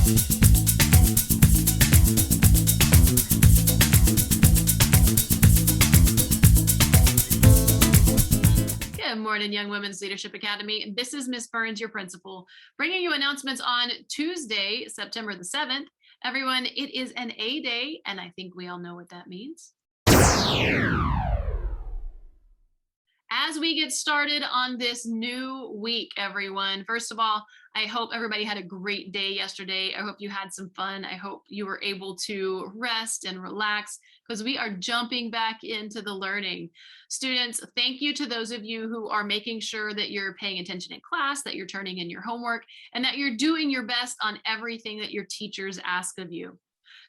Good morning, Young Women's Leadership Academy. This is Ms. Burns, your principal, bringing you announcements on Tuesday, September the 7th. Everyone, it is an A day, and I think we all know what that means. As we get started on this new week, everyone, first of all, I hope everybody had a great day yesterday. I hope you had some fun. I hope you were able to rest and relax because we are jumping back into the learning. Students, thank you to those of you who are making sure that you're paying attention in class, that you're turning in your homework, and that you're doing your best on everything that your teachers ask of you.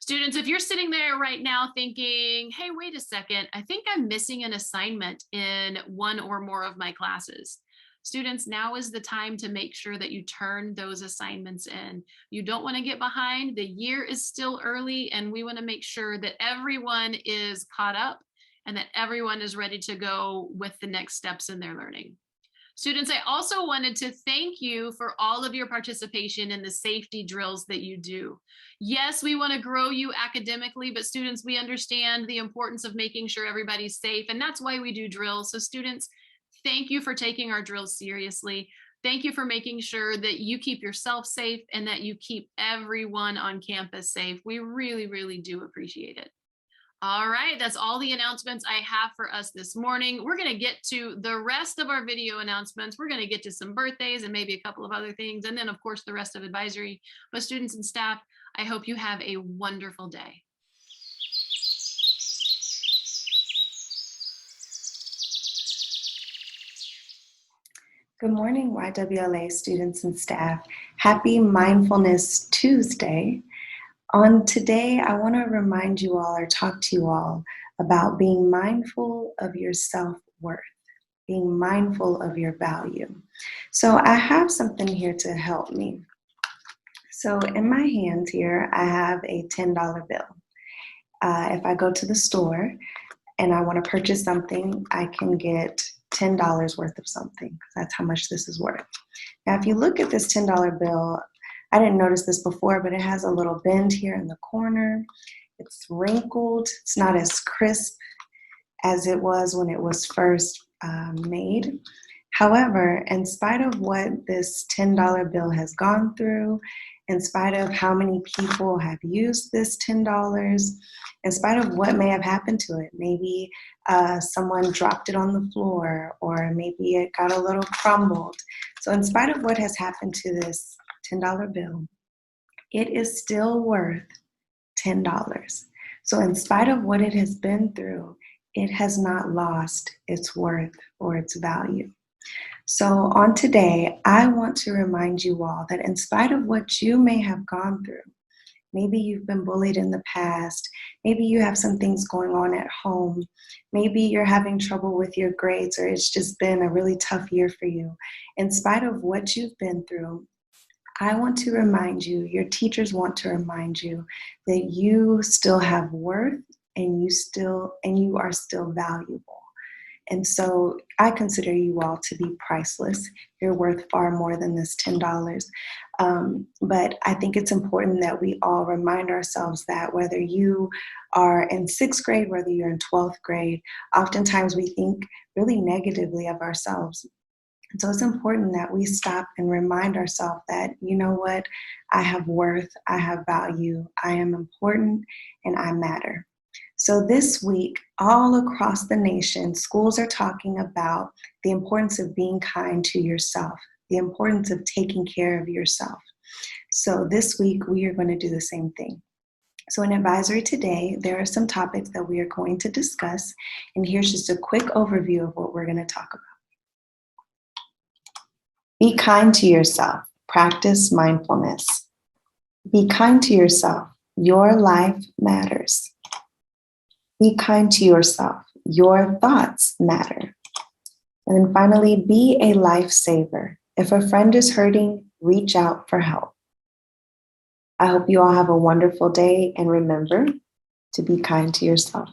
Students, if you're sitting there right now thinking, hey, wait a second, I think I'm missing an assignment in one or more of my classes. Students, now is the time to make sure that you turn those assignments in. You don't want to get behind. The year is still early, and we want to make sure that everyone is caught up and that everyone is ready to go with the next steps in their learning. Students, I also wanted to thank you for all of your participation in the safety drills that you do. Yes, we want to grow you academically, but students, we understand the importance of making sure everybody's safe, and that's why we do drills. So students, thank you for taking our drills seriously. Thank you for making sure that you keep yourself safe and that you keep everyone on campus safe. We really, really do appreciate it. All right, that's all the announcements I have for us this morning. We're going to get to the rest of our video announcements. We're going to get to some birthdays and maybe a couple of other things, and then, of course, the rest of advisory. But students and staff, I hope you have a wonderful day. Good morning, YWLA students and staff. Happy Mindfulness Tuesday. On today, I want to remind you all or talk to you all about being mindful of your self-worth, being mindful of your value. So I have something here to help me. So in my hands here, I have a $10 bill. If I go to the store and I want to purchase something, I can get $10 worth of something. That's how much this is worth. Now, if you look at this $10 bill, I didn't notice this before, but it has a little bend here in the corner. It's wrinkled. It's not as crisp as it was when it was first made. However, in spite of what this $10 bill has gone through, in spite of how many people have used this $10, in spite of what may have happened to it, maybe someone dropped it on the floor, or maybe it got a little crumbled. So in spite of what has happened to this $10 bill, it is still worth $10. So in spite of what it has been through, it has not lost its worth or its value. So on today, I want to remind you all that in spite of what you may have gone through, maybe you've been bullied in the past, maybe you have some things going on at home, maybe you're having trouble with your grades, or it's just been a really tough year for you. In spite of what you've been through, I want to remind you, your teachers want to remind you that you still have worth and you are still valuable. And so I consider you all to be priceless. You're worth far more than this $10. But I think it's important that we all remind ourselves that whether you are in 6th grade, whether you're in 12th grade, oftentimes we think really negatively of ourselves. And so it's important that we stop and remind ourselves that, you know what, I have worth, I have value, I am important, and I matter. So this week, all across the nation, schools are talking about the importance of being kind to yourself, the importance of taking care of yourself. So this week, we are going to do the same thing. So in advisory today, there are some topics that we are going to discuss, and here's just a quick overview of what we're going to talk about. Be kind to yourself. Practice mindfulness. Be kind to yourself. Your life matters. Be kind to yourself. Your thoughts matter. And then finally, be a lifesaver. If a friend is hurting, reach out for help. I hope you all have a wonderful day, and remember to be kind to yourself.